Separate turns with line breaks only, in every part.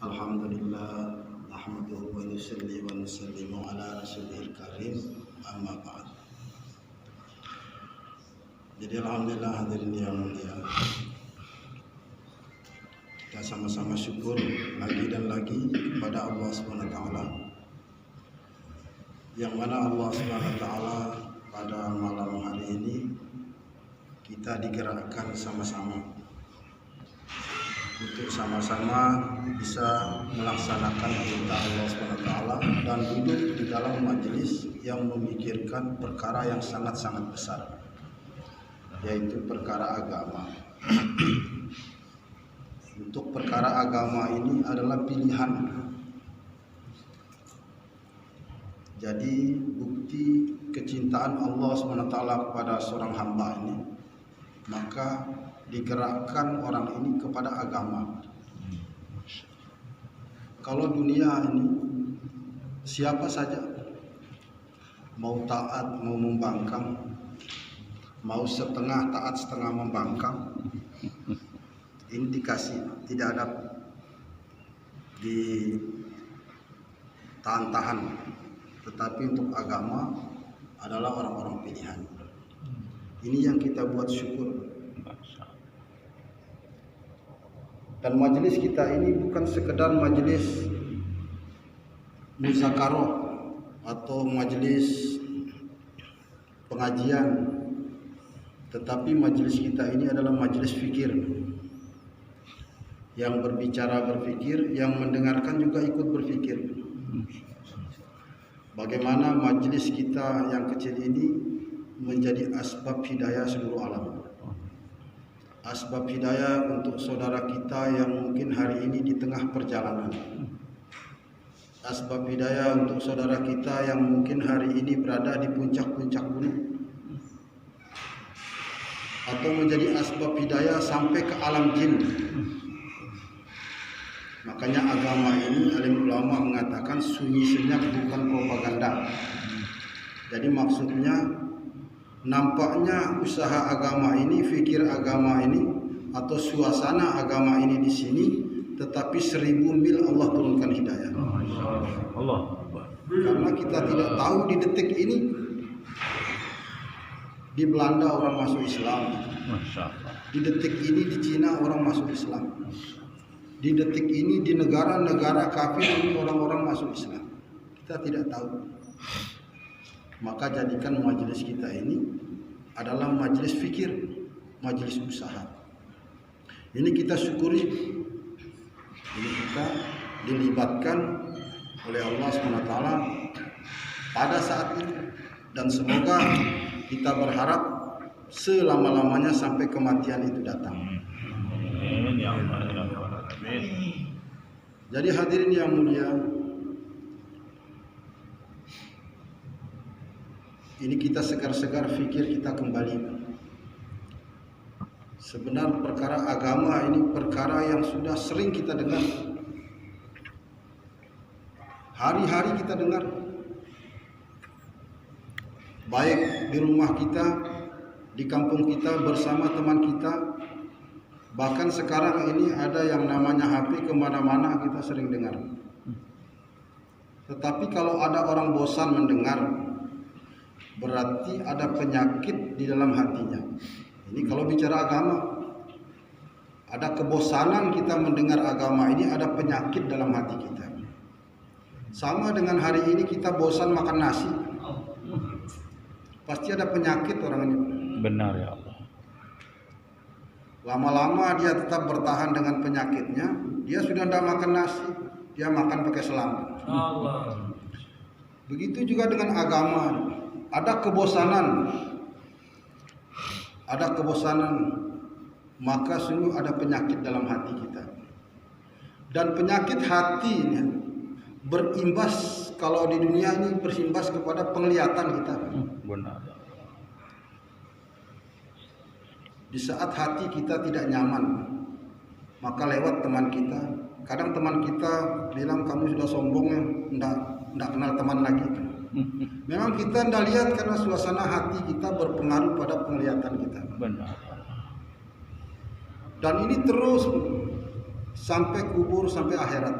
Alhamdulillah nahmaduhu wa nusalli wa nusallimu ala rasulil karim, amma ba'd. Jadi alhamdulillah hadirin yang mulia, kita sama-sama syukur lagi dan lagi kepada Allah Subhanahu wa taala, yang mana Allah Subhanahu wa taala pada malam hari ini kita digerakkan sama-sama untuk sama-sama bisa melaksanakan perintah Allah SWT dan duduk di dalam majelis yang memikirkan perkara yang sangat-sangat besar, yaitu perkara agama. Untuk perkara agama ini adalah pilihan. Jadi bukti kecintaan Allah SWT kepada seorang hamba ini, maka digerakkan orang ini kepada agama. Kalau dunia ini siapa saja mau taat, mau membangkang, mau setengah taat setengah membangkang, ini dikasih, tidak ada ditahan-tahan. Tetapi untuk agama adalah orang-orang pilihan. Ini yang kita buat syukur. Dan majelis kita ini bukan sekedar majelis muzakarah atau majelis pengajian, tetapi majelis kita ini adalah majelis fikir. Yang berbicara berfikir, yang mendengarkan juga ikut berfikir. Bagaimana majelis kita yang kecil ini menjadi asbab hidayah seluruh alam. Asbab hidayah untuk saudara kita yang mungkin hari ini di tengah perjalanan. Asbab hidayah untuk saudara kita yang mungkin hari ini berada di puncak-puncak gunung. Atau menjadi asbab hidayah sampai ke alam jin. Makanya agama ini alim ulama mengatakan sunyi senyap bukan propaganda. Jadi maksudnya nampaknya usaha agama ini, fikir agama ini, atau suasana agama ini di sini, tetapi 1000 mil Allah turunkan hidayah. Allah. Karena kita tidak tahu di detik ini di Belanda orang masuk Islam, di detik ini di Cina orang masuk Islam, di detik ini di negara-negara kafir ini orang-orang masuk Islam. Kita tidak tahu. Maka jadikan majelis kita ini adalah majelis fikir, majelis usaha. Ini kita syukuri. Ini kita dilibatkan oleh Allah SWT pada saat ini. Dan semoga kita berharap selama-lamanya sampai kematian itu datang. Jadi hadirin yang mulia, ini kita segar-segar fikir kita kembali. Sebenarnya perkara agama ini perkara yang sudah sering kita dengar. Hari-hari kita dengar. Baik di rumah kita, di kampung kita, bersama teman kita. Bahkan sekarang ini ada yang namanya HP, kemana-mana kita sering dengar. Tetapi kalau ada orang bosan mendengar, berarti ada penyakit di dalam hatinya. Ini kalau bicara agama, ada kebosanan kita mendengar agama ini, ada penyakit dalam hati kita. Sama dengan hari ini kita bosan makan nasi, pasti ada penyakit orang ini.
Benar ya Allah.
Lama-lama dia tetap bertahan dengan penyakitnya. Dia sudah tidak makan nasi, dia makan pakai selang. Allah. Begitu juga dengan agama. Ada kebosanan, maka sungguh ada penyakit dalam hati kita. Dan penyakit hati ini berimbas, kalau di dunia ini berimbas kepada penglihatan kita.
Benar.
Di saat hati kita tidak nyaman, maka lewat teman kita. Kadang teman kita bilang, kamu sudah sombong ya, enggak kenal teman lagi. Memang kita tidak lihat karena suasana hati kita berpengaruh pada penglihatan kita.
Benar.
Dan ini terus sampai kubur, sampai akhirat.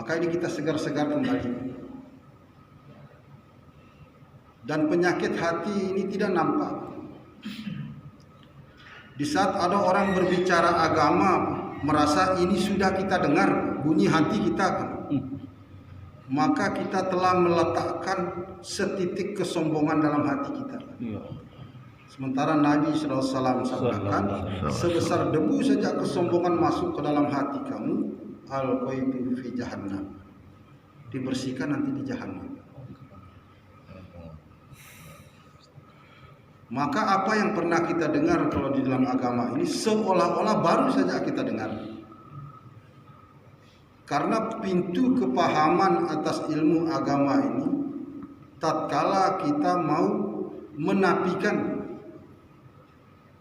maka ini kita segar-segar kembali. Dan penyakit hati ini tidak nampak. Di saat ada orang berbicara agama, merasa ini sudah kita dengar bunyi hati kita, maka kita telah meletakkan setitik kesombongan dalam hati kita. Sementara Nabi SAW sabdakan, sebesar debu saja kesombongan masuk ke dalam hati kamu, al-qaitu fi jahannam, dibersihkan nanti di jahannam. Maka apa yang pernah kita dengar kalau di dalam agama ini seolah-olah baru saja kita dengar. Karena pintu kepahaman atas ilmu agama ini, tatkala kita mau menafikan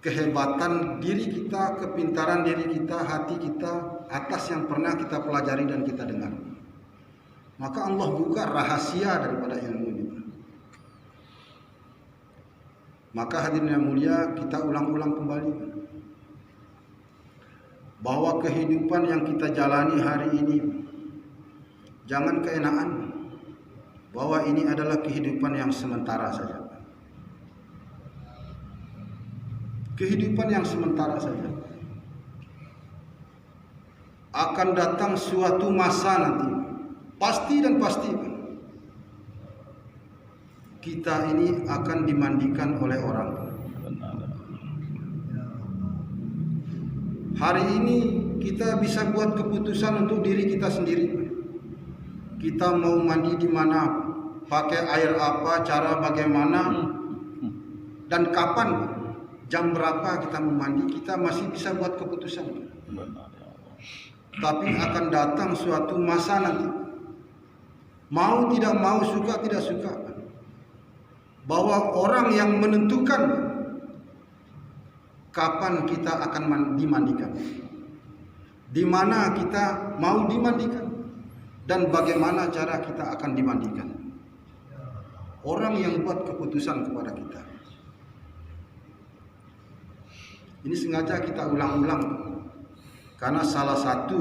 kehebatan diri kita, kepintaran diri kita, hati kita atas yang pernah kita pelajari dan kita dengar, maka Allah buka rahasia daripada ilmu ini. Maka hadirin yang mulia, kita ulang-ulang kembali bahwa kehidupan yang kita jalani hari ini, jangan keenaan bahwa ini adalah kehidupan yang sementara saja. Kehidupan yang sementara saja. Akan datang suatu masa nanti, pasti dan pasti kita ini akan dimandikan oleh orang. Hari ini kita bisa buat keputusan untuk diri kita sendiri. Kita mau mandi di mana, pakai air apa, cara bagaimana, dan kapan, jam berapa kita mau mandi, kita masih bisa buat keputusan. Tapi akan datang suatu masa nanti, mau tidak mau, suka tidak suka, bahwa orang yang menentukan kapan kita akan dimandikan, di mana kita mau dimandikan, dan bagaimana cara kita akan dimandikan. Orang yang buat keputusan kepada kita. Ini sengaja kita ulang-ulang karena salah satu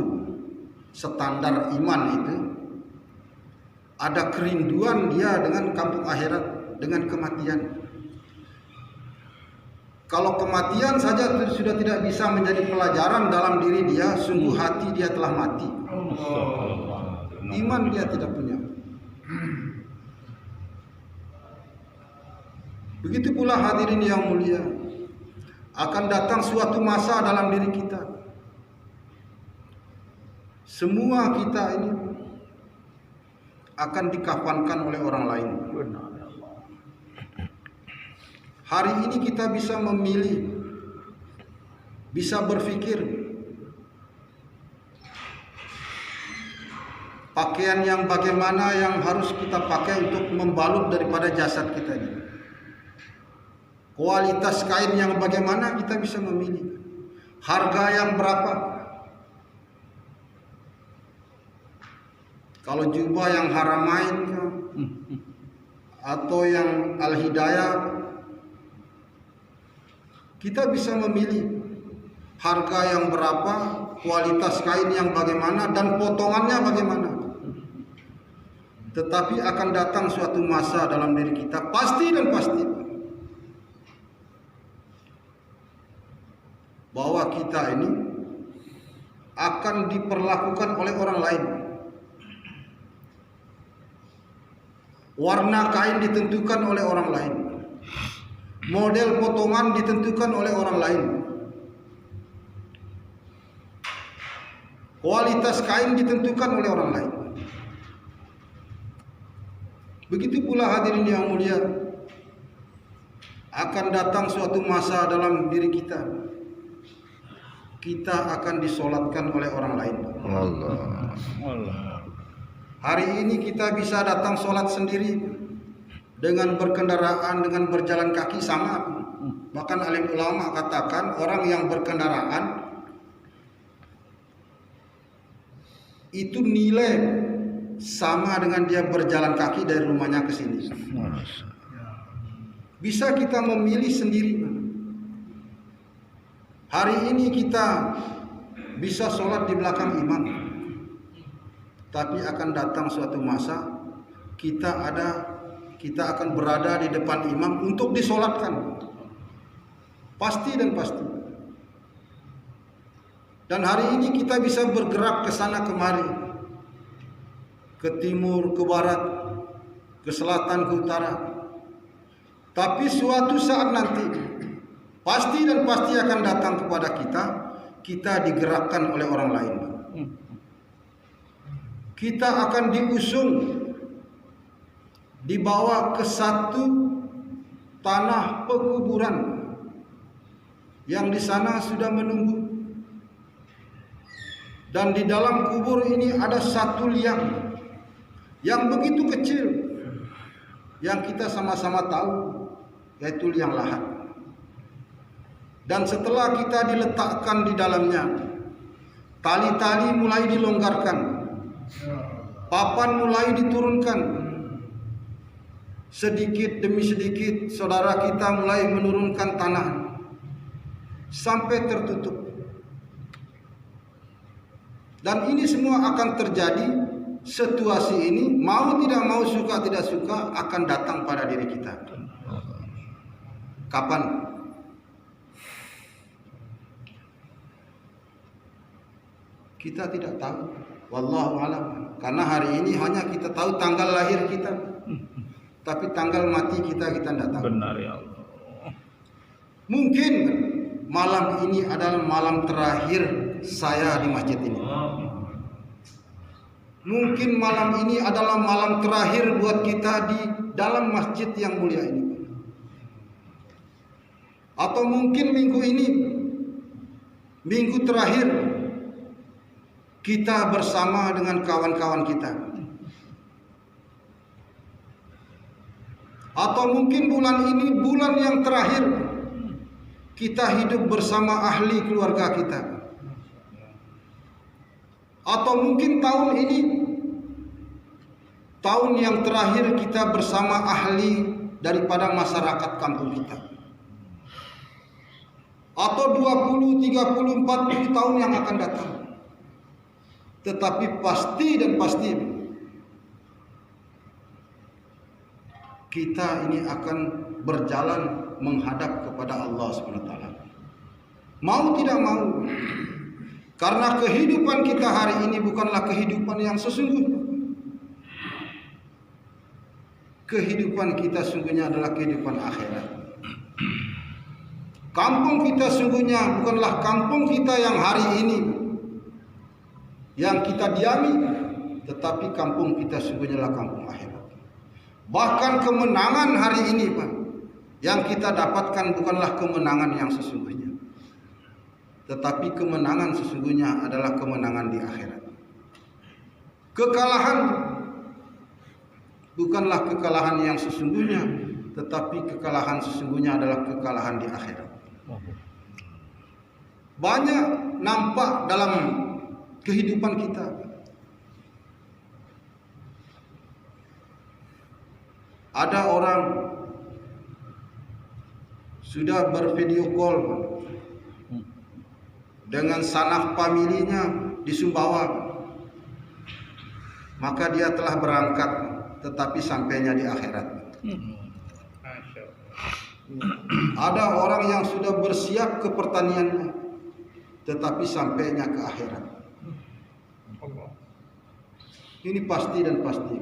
standar iman itu ada kerinduan dia dengan kampung akhirat, dengan kematian. Kalau kematian saja sudah tidak bisa menjadi pelajaran dalam diri dia, sungguh hati dia telah mati. Iman dia tidak punya. Begitu pula hadirin yang mulia, akan datang suatu masa dalam diri kita. Semua kita ini akan dikafankan oleh orang lain. Hari ini kita bisa memilih, bisa berpikir pakaian yang bagaimana yang harus kita pakai untuk membalut daripada jasad kita ini. Kualitas kain yang bagaimana kita bisa memilih. Harga yang berapa. Kalau jubah yang Haramain atau yang Al-Hidayah, kita bisa memilih harga yang berapa, kualitas kain yang bagaimana, dan potongannya bagaimana. Tetapi akan datang suatu masa dalam diri kita, pasti dan pasti, bahwa kita ini akan diperlakukan oleh orang lain. Warna kain ditentukan oleh orang lain. Model potongan ditentukan oleh orang lain. Kualitas kain ditentukan oleh orang lain. Begitu pula hadirin yang mulia, akan datang suatu masa dalam diri kita, kita akan disolatkan oleh orang lain. Allah. Hari ini kita bisa datang solat sendiri, dengan berkendaraan, dengan berjalan kaki sama. Bahkan alim ulama katakan orang yang berkendaraan itu nilai sama dengan dia berjalan kaki dari rumahnya ke sini. Bisa kita memilih sendiri. Hari ini kita bisa sholat di belakang imam, tapi akan datang suatu masa kita akan berada di depan imam untuk disolatkan. Pasti dan pasti. Dan hari ini kita bisa bergerak ke sana kemari, ke timur, ke barat, ke selatan, ke utara. Tapi suatu saat nanti pasti dan pasti akan datang kepada kita digerakkan oleh orang lain. Kita akan diusung, dibawa ke satu tanah pekuburan yang di sana sudah menunggu. Dan di dalam kubur ini ada satu liang yang begitu kecil, yang kita sama-sama tahu, yaitu liang lahat. Dan setelah kita diletakkan di dalamnya, tali-tali mulai dilonggarkan, papan mulai diturunkan. Sedikit demi sedikit saudara kita mulai menurunkan tanah sampai tertutup. Dan ini semua akan terjadi, situasi ini mau tidak mau, suka tidak suka akan datang pada diri kita. Kapan? Kita tidak tahu. Wallahu a'lam. Karena hari ini hanya kita tahu tanggal lahir kita, tapi tanggal mati kita tidak tahu.
Benar ya Allah.
Mungkin malam ini adalah malam terakhir saya di masjid ini. Mungkin malam ini adalah malam terakhir buat kita di dalam masjid yang mulia ini. Atau mungkin minggu ini minggu terakhir kita bersama dengan kawan-kawan kita. Atau mungkin bulan ini bulan yang terakhir kita hidup bersama ahli keluarga kita. Atau mungkin tahun ini tahun yang terakhir kita bersama ahli daripada masyarakat kampung kita. Atau 20, 30, 40 tahun yang akan datang. Tetapi pasti dan pasti kita ini akan berjalan menghadap kepada Allah SWT. Mau tidak mau. Karena kehidupan kita hari ini bukanlah kehidupan yang sesungguhnya. Kehidupan kita sungguhnya adalah kehidupan akhirat. Kampung kita sungguhnya bukanlah kampung kita yang hari ini yang kita diami, tetapi kampung kita sungguhnya adalah kampung akhirat. Bahkan kemenangan hari ini, Pak, yang kita dapatkan bukanlah kemenangan yang sesungguhnya, tetapi kemenangan sesungguhnya adalah kemenangan di akhirat. Kekalahan bukanlah kekalahan yang sesungguhnya, tetapi kekalahan sesungguhnya adalah kekalahan di akhirat. Banyak nampak dalam kehidupan kita. Ada orang sudah bervideo call dengan sanak familinya di Sumbawa, maka dia telah berangkat, tetapi sampainya di akhirat. Ada orang yang sudah bersiap ke pertaniannya, tetapi sampainya ke akhirat. Ini pasti dan pasti.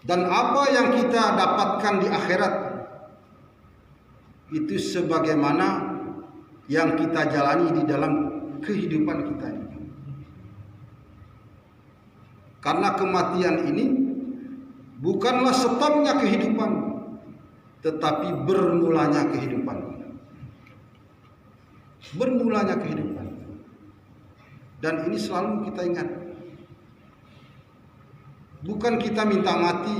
Dan apa yang kita dapatkan di akhirat itu sebagaimana yang kita jalani di dalam kehidupan kita ini. Karena kematian ini bukanlah stopnya kehidupan, tetapi bermulanya kehidupan. Bermulanya kehidupan. Dan ini selalu kita ingat. Bukan kita minta mati,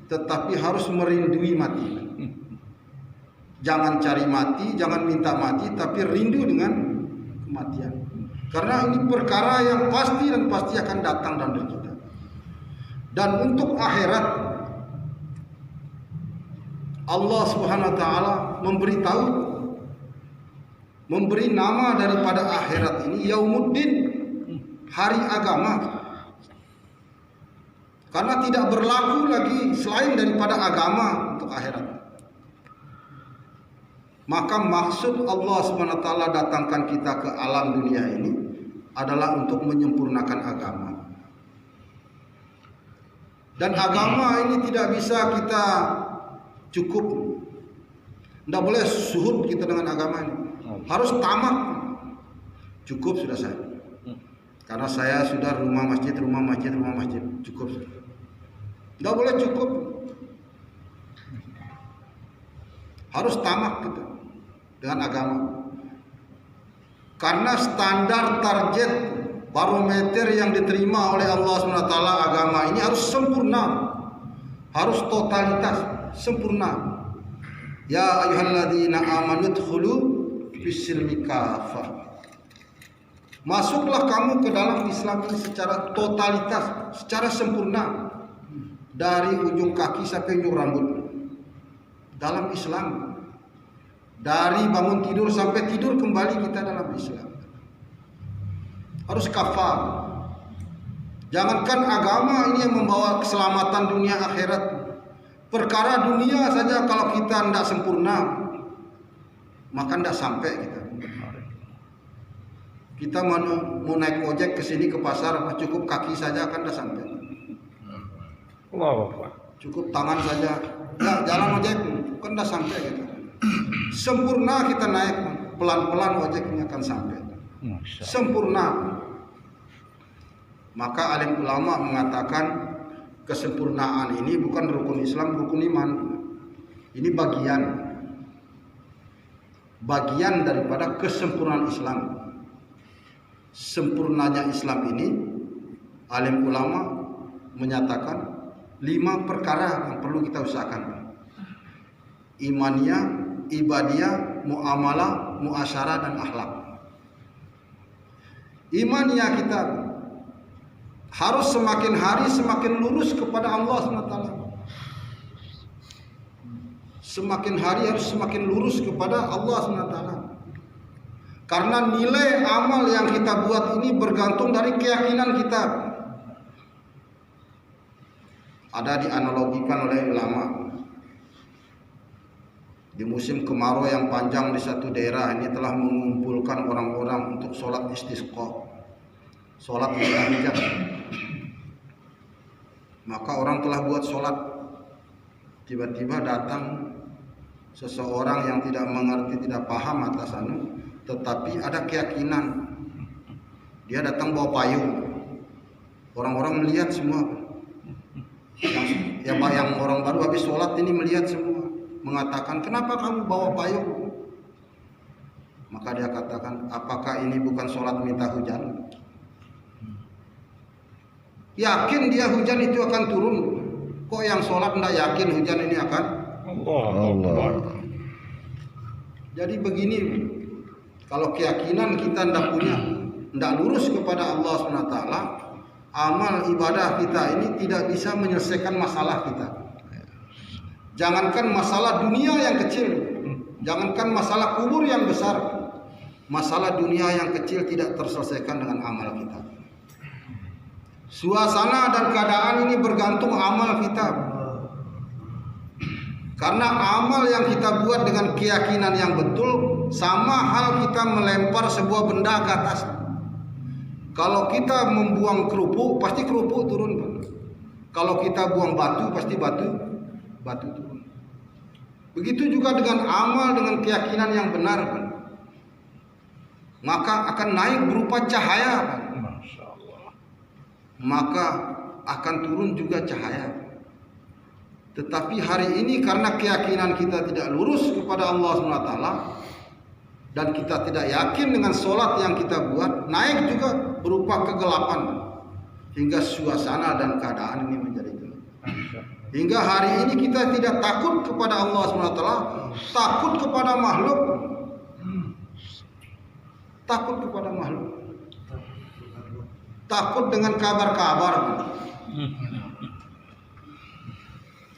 tetapi harus merindui mati. Jangan cari mati, jangan minta mati, tapi rindu dengan kematian. Karena ini perkara yang pasti dan pasti akan datang dalam diri kita. Dan untuk akhirat, Allah Subhanahu wa taala memberitahu, memberi nama daripada akhirat ini Yaumuddin, hari agama. Karena tidak berlaku lagi selain daripada agama untuk akhirat. Maka maksud Allah SWT datangkan kita ke alam dunia ini adalah untuk menyempurnakan agama. Dan agama ini tidak bisa kita cukup. Tidak boleh suhud kita dengan agama ini. Harus tamak. Cukup sudah saya. Karena saya sudah rumah masjid. Cukup. Tidak boleh cukup. Harus tamak kita dengan agama. Karena standar target barometer yang diterima oleh Allah SWT agama ini harus sempurna, harus totalitas, sempurna. Ya ayyuhalladzina amanu dkhulu fis-silmi kafah. Masuklah kamu ke dalam Islam ini secara totalitas, secara sempurna, dari ujung kaki sampai ujung rambut. Dalam Islam, dari bangun tidur sampai tidur kembali kita dalam Islam. Harus kafah. Jangankan agama ini yang membawa keselamatan dunia akhirat. Perkara dunia saja kalau kita tidak sempurna, maka tidak sampai kita. Kita mau naik ojek ke sini ke pasar, cukup kaki saja kan tidak sampai. Cukup tangan saja. Ya, jalan ojek kan tidak sampai kita. Sempurna kita naik, pelan-pelan ojeknya akan sampai. Sempurna. Maka alim ulama mengatakan kesempurnaan ini bukan rukun Islam, rukun iman. Ini bagian daripada kesempurnaan Islam. Sempurnanya Islam ini alim ulama menyatakan 5 perkara yang perlu kita usahakan. Imaniyah, ibadiyah, muamalah, muasyarah, dan akhlak. Imaniyah kita harus semakin hari semakin lurus kepada Allah SWT. Semakin hari harus semakin lurus kepada Allah SWT. Karena nilai amal yang kita buat ini bergantung dari keyakinan kita. Ada dianalogikan oleh ulama. Di musim kemarau yang panjang di satu daerah ini telah mengumpulkan orang-orang untuk sholat istisqa, sholat minta hujan. Maka orang telah buat sholat. Tiba-tiba datang seseorang yang tidak mengerti, tidak paham atas tetapi ada keyakinan. Dia datang bawa payung. Orang-orang melihat semua. Yang orang baru habis sholat ini melihat semua, mengatakan, kenapa kamu bawa payung? Maka dia katakan, apakah ini bukan sholat minta hujan? Yakin dia hujan itu akan turun. Kok yang sholat tidak yakin hujan ini akan? Allah. Jadi begini, kalau keyakinan kita tidak punya, tidak lurus kepada Allah SWT, amal ibadah kita ini tidak bisa menyelesaikan masalah kita. Jangankan masalah dunia yang kecil, jangankan masalah kubur yang besar, masalah dunia yang kecil tidak terselesaikan dengan amal kita. Suasana dan keadaan ini bergantung amal kita. Karena amal yang kita buat dengan keyakinan yang betul, sama hal kita melempar sebuah benda ke atas. Kalau kita membuang kerupuk, pasti kerupuk turun. Kalau kita buang batu, pasti batu turun. Begitu juga dengan amal, dengan keyakinan yang benar, maka akan naik berupa cahaya, maka akan turun juga cahaya. Tetapi hari ini karena keyakinan kita tidak lurus kepada Allah SWT, dan kita tidak yakin dengan sholat yang kita buat, naik juga berupa kegelapan, hingga suasana dan keadaan ini menjadi gelap. Hingga hari ini kita tidak takut kepada Allah SWT, takut kepada makhluk. Takut kepada makhluk. Takut dengan kabar-kabar.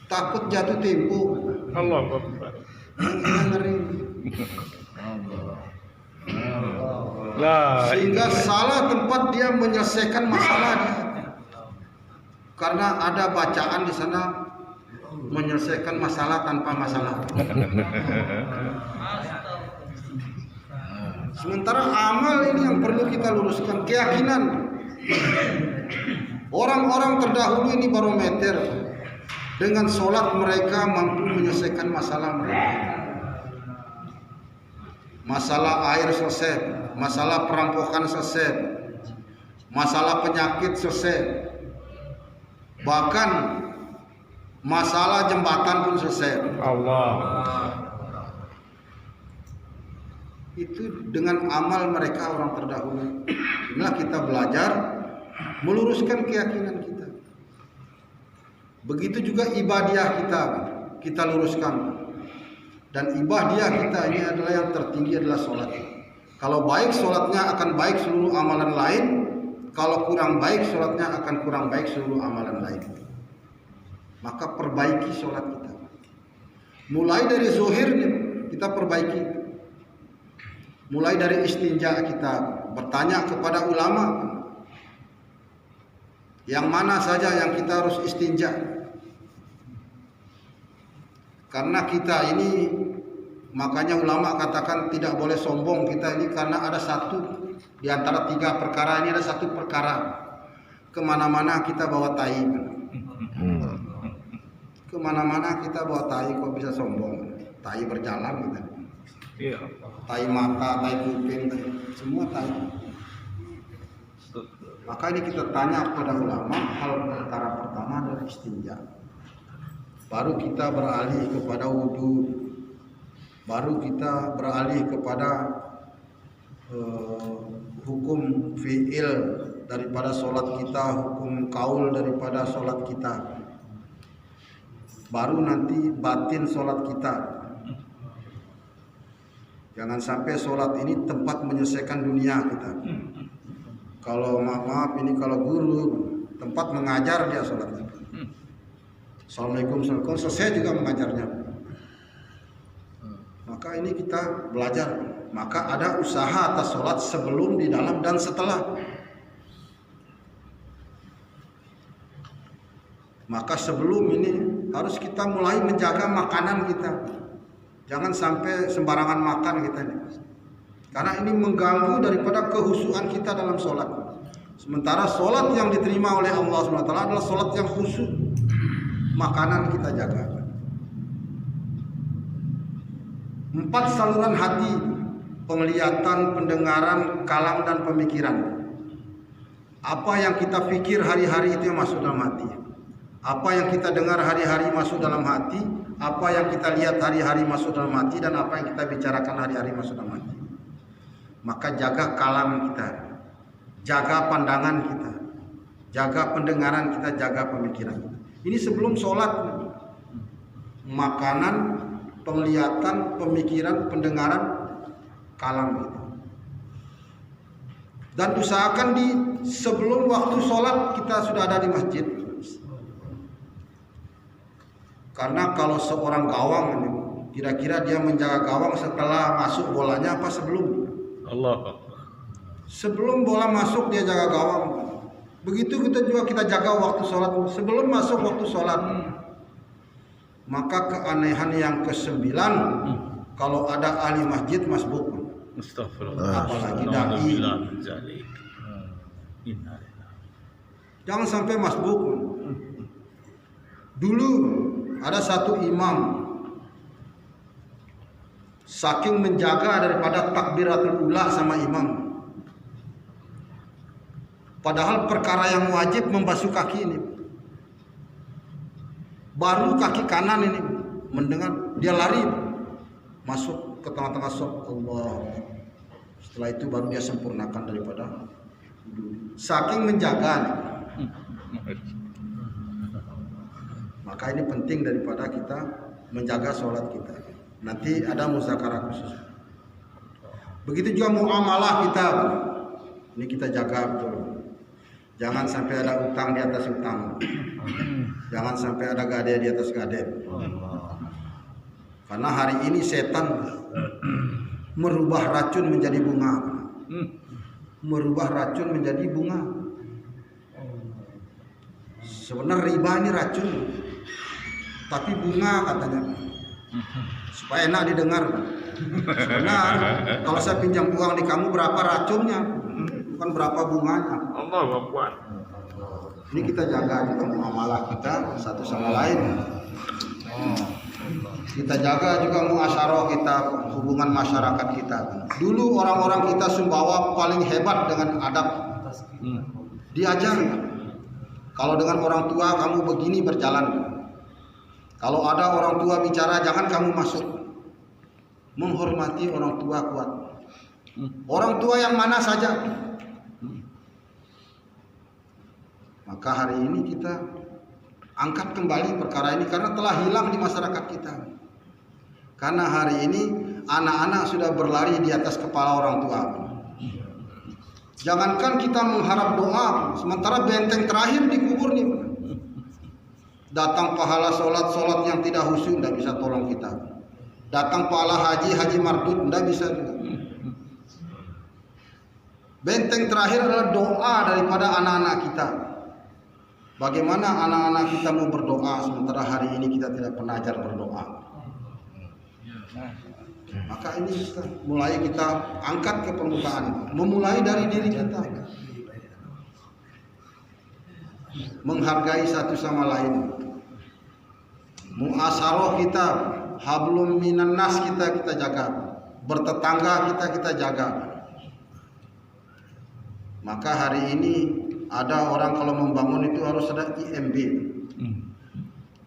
Takut jatuh tempo.
Allah Akbar.
Ngeri. Sehingga salah tempat dia menyelesaikan masalah dia. Karena ada bacaan di sana menyelesaikan masalah tanpa masalah. Sementara amal ini yang perlu kita luruskan, keyakinan. Orang-orang terdahulu ini barometer. Dengan sholat mereka mampu menyelesaikan masalah mereka. Masalah air selesai, masalah perampokan selesai, masalah penyakit selesai, bahkan masalah jembatan pun selesai.
Allah.
Itu dengan amal mereka orang terdahulu. Inilah kita belajar meluruskan keyakinan kita. Begitu juga ibadah kita luruskan. Dan ibadah kita ini adalah yang tertinggi adalah sholat. Kalau baik sholatnya akan baik seluruh amalan lain. Kalau kurang baik sholatnya akan kurang baik seluruh amalan lain. Maka perbaiki sholat kita. Mulai dari zuhir kita perbaiki. Mulai dari istinja kita bertanya kepada ulama yang mana saja yang kita harus istinja. Karena kita ini, makanya ulama katakan tidak boleh sombong kita ini, karena ada satu di antara 3 perkara ini, ada satu perkara kemana-mana kita bawa tai. Kemana-mana kita bawa tai, kok bisa sombong? Tai berjalan kita.
Iya.
Tai mata, tai kuping, semua tai. Maka ini kita tanya kepada ulama, hal perkara pertama adalah istinja. Baru kita beralih kepada wudu. Baru kita beralih kepada hukum fi'il daripada sholat kita, hukum kaul daripada sholat kita. Baru nanti batin sholat kita. Jangan sampai sholat ini tempat menyelesaikan dunia kita. Kalau maaf ini kalau guru tempat mengajar dia sholatnya. Assalamualaikum, selesai juga mengajarnya. Maka ini kita belajar. Maka ada usaha atas sholat sebelum, di dalam, dan setelah. Maka sebelum ini harus kita mulai menjaga makanan kita. Jangan sampai sembarangan makan kita ini. Karena ini mengganggu daripada kehusuan kita dalam sholat. Sementara sholat yang diterima oleh Allah SWT adalah sholat yang khusyuk. Makanan kita jaga. 4 saluran hati: penglihatan, pendengaran, kalam, dan pemikiran. Apa yang kita pikir hari-hari itu yang masuk dalam hati. Apa yang kita dengar hari-hari masuk dalam hati. Apa yang kita lihat hari-hari masuk dalam hati. Dan apa yang kita bicarakan hari-hari masuk dalam hati. Maka jaga kalam kita, jaga pandangan kita, jaga pendengaran kita, jaga pemikiran kita. Ini sebelum sholat. Makanan, penglihatan, pemikiran, pendengaran, kalam kita. Dan usahakan sebelum waktu sholat kita sudah ada di masjid. Karena kalau seorang gawang ini, kira-kira dia menjaga gawang setelah masuk bolanya apa sebelum?
Allah.
Sebelum bola masuk dia jaga gawang. Begitu kita jaga waktu sholat sebelum masuk waktu sholat. Maka keanehan yang ke-9, kalau ada ahli masjid masbuk.
Astagfirullah.
Apalagi dai. Jangan sampai masbuk. Dulu ada satu imam, saking menjaga daripada takbiratul ula sama imam. Padahal perkara yang wajib membasuh kaki ini. Baru kaki kanan ini mendengar, dia lari masuk ke tengah-tengah saf Allah. Setelah itu baru dia sempurnakan daripada saking menjaga. Maka ini penting daripada kita menjaga sholat kita. Nanti ada muzakarah khusus. Begitu juga muamalah kita. Ini kita jaga betul. Jangan sampai ada utang di atas utang. Jangan sampai ada gade di atas gade. Karena hari ini setan merubah racun menjadi bunga. merubah racun menjadi bunga. Sebenarnya riba ini racun, tapi bunga katanya, supaya enak didengar. Sebenarnya kalau saya pinjam uang di kamu berapa racunnya, bukan berapa bunganya.
Allahu Akbar.
Ini kita jaga juga muamalah kita satu sama lain. Kita jaga juga muasyarah kita, hubungan masyarakat kita. Dulu orang-orang kita Sumbawa paling hebat dengan adab. Diajar. Kalau dengan orang tua kamu begini berjalan. Kalau ada orang tua bicara jangan kamu masuk. Menghormati orang tua kuat. Orang tua yang mana saja. Maka hari ini kita angkat kembali perkara ini karena telah hilang di masyarakat kita. Karena hari ini anak-anak sudah berlari di atas kepala orang tua. Jangankan kita mengharap doa, sementara benteng terakhir dikubur nih. Datang pahala sholat yang tidak khusyuk tidak bisa tolong kita. Datang pahala haji mardud tidak bisa juga. Benteng terakhir adalah doa daripada anak-anak kita. Bagaimana anak-anak kita mau berdoa sementara hari ini kita tidak pernah ajar berdoa. Maka ini mulai kita angkat ke permukaan, memulai dari diri kita, menghargai satu sama lain, muasaroh kita, hablum minan nas kita jaga, bertetangga kita jaga. Maka hari ini ada orang kalau membangun itu harus ada IMB,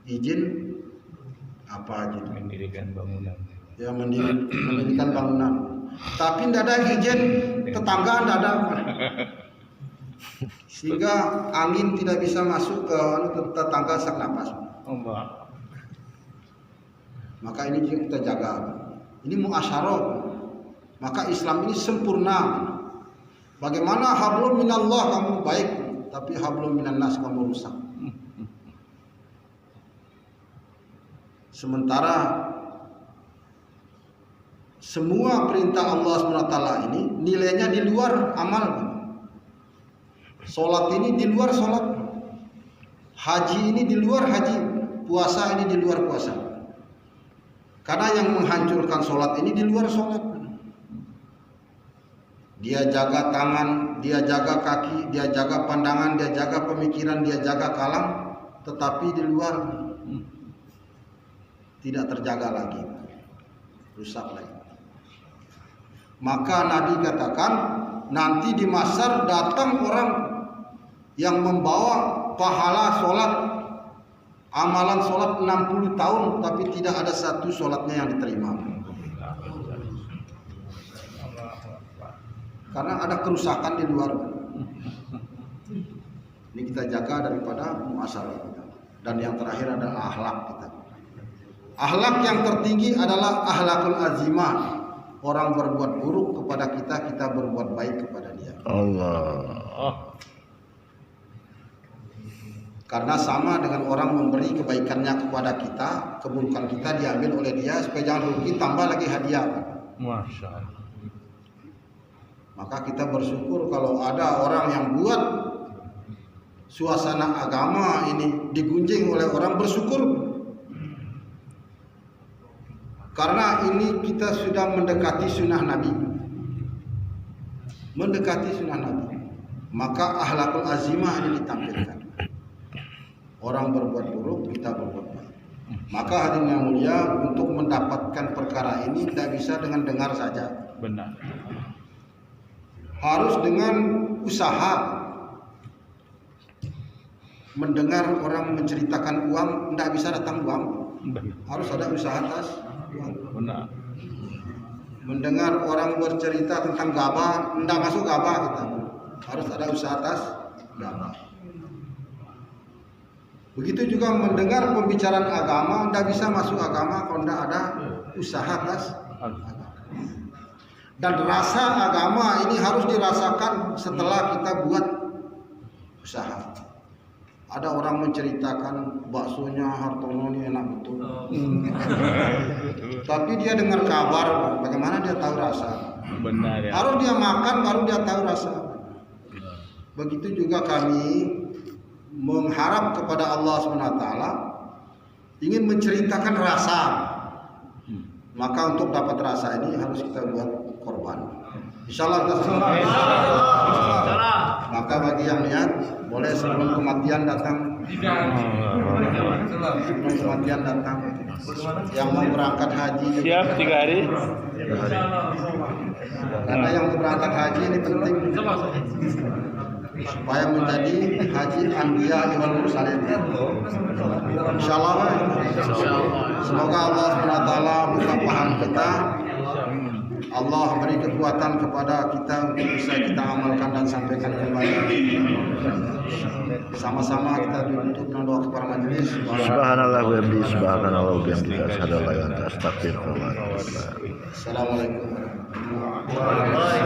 izin apa gitu,
Mendirikan bangunan.
Ya mendirikan bangunan. Tapi tidak ada izin tetangga, tidak ada, sehingga angin tidak bisa masuk ke tetangga sak napas. Maka ini kita jaga. Ini muasyarah. Maka Islam ini sempurna. Bagaimana hablum minallah kamu baik, tapi hablum minan nas kamu rusak. Sementara semua perintah Allah SWT ini nilainya di luar amal. Sholat ini di luar sholat, haji ini di luar haji, puasa ini di luar puasa. Karena yang menghancurkan sholat ini di luar sholat. Dia jaga tangan, dia jaga kaki, dia jaga pandangan, dia jaga pemikiran, dia jaga kalam, tetapi di luar tidak terjaga lagi, rusak lagi. Maka Nabi katakan nanti di mahsyar datang orang yang membawa pahala sholat, amalan sholat 60 tahun tapi tidak ada satu sholatnya yang diterima. Karena ada kerusakan di luar. Ini kita jaga daripada muasyarah kita. Dan yang terakhir adalah akhlak kita. Akhlak yang tertinggi adalah akhlakul azimah. Orang berbuat buruk kepada kita, kita berbuat baik kepada dia.
Allah.
Karena sama dengan orang memberi kebaikannya kepada kita, keburukan kita diambil oleh dia supaya jangan rugi, tambah lagi hadiah.
Masya Allah.
Maka kita bersyukur kalau ada orang yang buat suasana agama ini digunjing oleh orang, bersyukur. Karena ini kita sudah mendekati sunnah Nabi. Mendekati sunnah Nabi. Maka akhlakul azimah ini ditampilkan. Orang berbuat buruk, kita berbuat baik. Maka hadirin yang mulia, untuk mendapatkan perkara ini tidak bisa dengan dengar saja.
Benar.
Harus dengan usaha. Mendengar orang menceritakan uang, tidak bisa datang uang. Harus ada usaha atas.
Benar.
Mendengar orang bercerita tentang gabah, tidak masuk gabah kita. Harus ada usaha atas gabah. Begitu juga mendengar pembicaraan agama, tidak bisa masuk agama kalau tidak ada usaha atas agama. Dan rasa agama ini harus dirasakan setelah kita buat usaha. Ada orang menceritakan baksonya Hartono ini enak betul. Tapi dia dengar kabar, bagaimana dia tahu rasa?
Benar ya.
Harus dia makan baru dia tahu rasa. Begitu juga kami mengharap kepada Allah SWT, ingin menceritakan rasa. Maka untuk dapat rasa ini harus kita buat korban. Insyaallah kita semua. Maka bagi yang niat boleh sebelum kematian datang. Sebelum kematian datang. Yang mau berangkat haji.
Siap 3 hari.
Karena yang mau berangkat haji ini penting supaya menjadi haji anbiya wal mursalin. Insyaallah. Semoga Allah SWT buka paham kita. Allah beri kekuatan kepada kita untuk bisa kita amalkan dan sampaikan kembali. Sama-sama kita ditutup dengan doa kepada majelis.
Subhanallah wa bihamdihi, subhanallah wa bihamdihi, asyhadu an la ilaha illa anta, astaghfirullah.
Assalamualaikum warahmatullahi wabarakatuh.